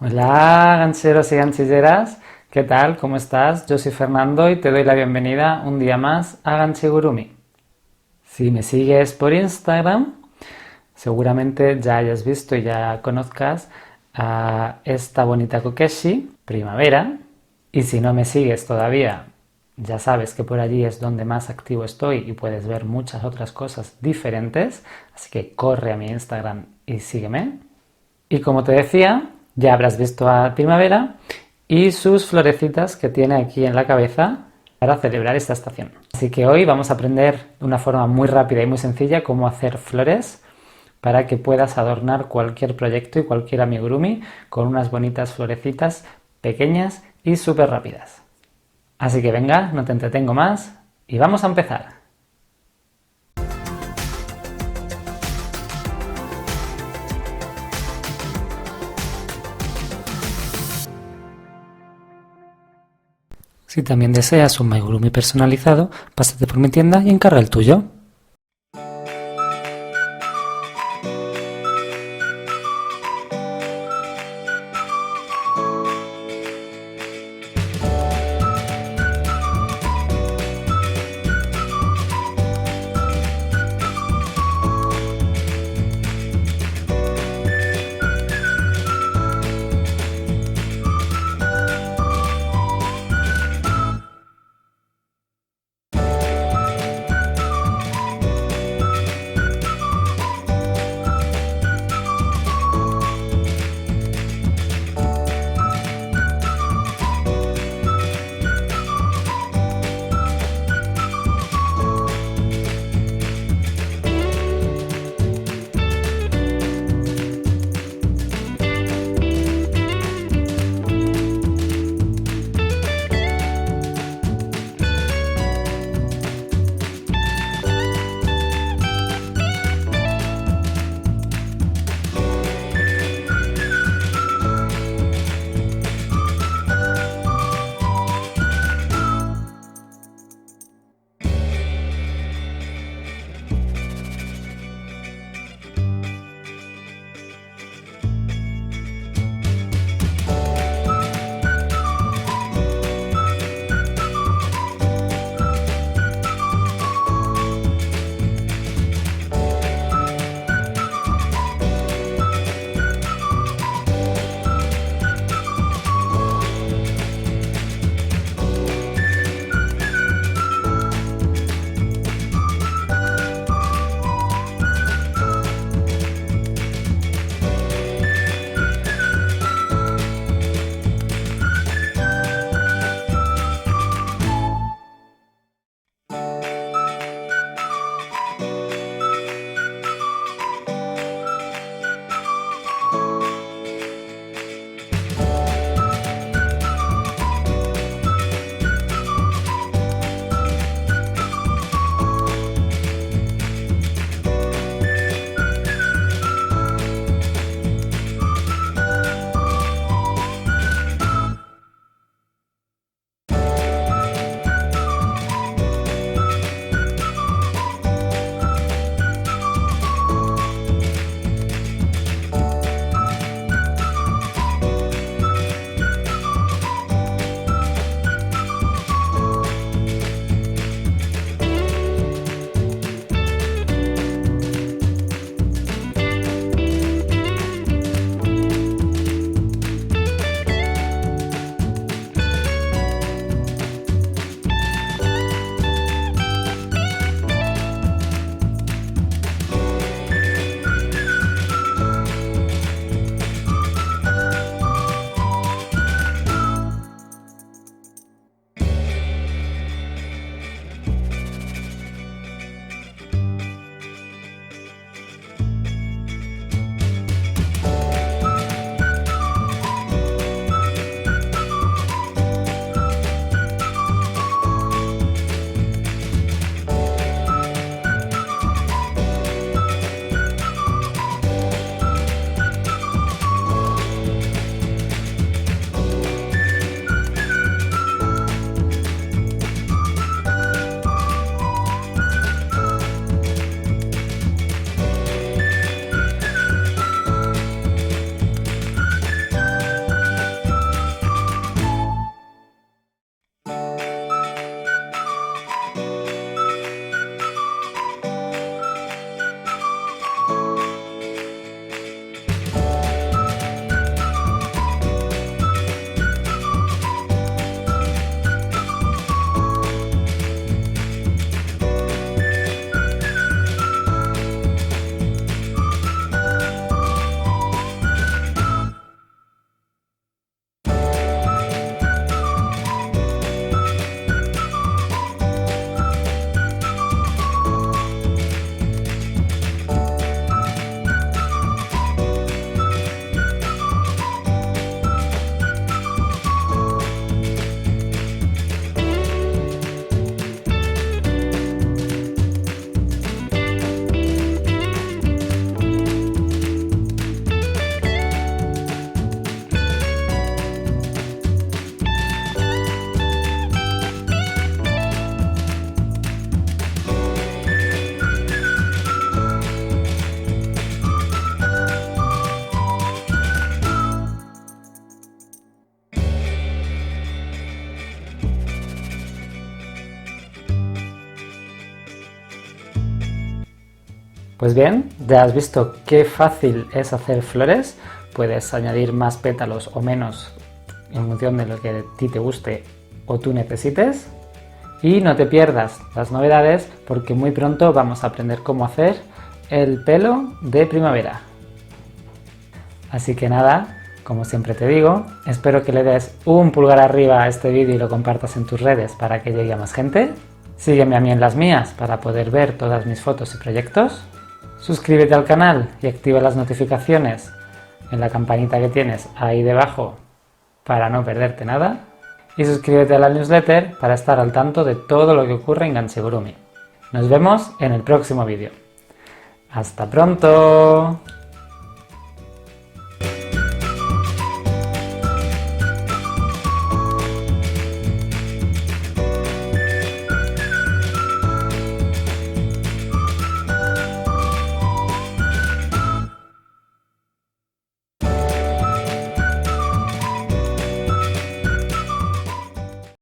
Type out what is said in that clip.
Hola, gancheros y ganchilleras. ¿Qué tal? ¿Cómo estás? Yo soy Fernando y te doy la bienvenida un día más a Ganchigurumi. Si me sigues por Instagram, seguramente ya hayas visto y ya conozcas a esta bonita Kokeshi, Primavera. Y si no me sigues todavía, ya sabes que por allí es donde más activo estoy y puedes ver muchas otras cosas diferentes. Así que corre a mi Instagram y sígueme. Y como te decía, ya habrás visto a Primavera y sus florecitas que tiene aquí en la cabeza para celebrar esta estación. Así que hoy vamos a aprender de una forma muy rápida y muy sencilla cómo hacer flores para que puedas adornar cualquier proyecto y cualquier amigurumi con unas bonitas florecitas pequeñas y súper rápidas. Así que venga, no te entretengo más y vamos a empezar. Si también deseas un amigurumi personalizado, pásate por mi tienda y encarga el tuyo. Pues bien, ya has visto qué fácil es hacer flores. Puedes añadir más pétalos o menos en función de lo que a ti te guste o tú necesites. Y no te pierdas las novedades porque muy pronto vamos a aprender cómo hacer el pelo de primavera. Así que nada, como siempre te digo, espero que le des un pulgar arriba a este vídeo y lo compartas en tus redes para que llegue a más gente. Sígueme a mí en las mías para poder ver todas mis fotos y proyectos. Suscríbete al canal y activa las notificaciones en la campanita que tienes ahí debajo para no perderte nada. Y suscríbete a la newsletter para estar al tanto de todo lo que ocurre en Ganchigurumi. Nos vemos en el próximo vídeo. ¡Hasta pronto!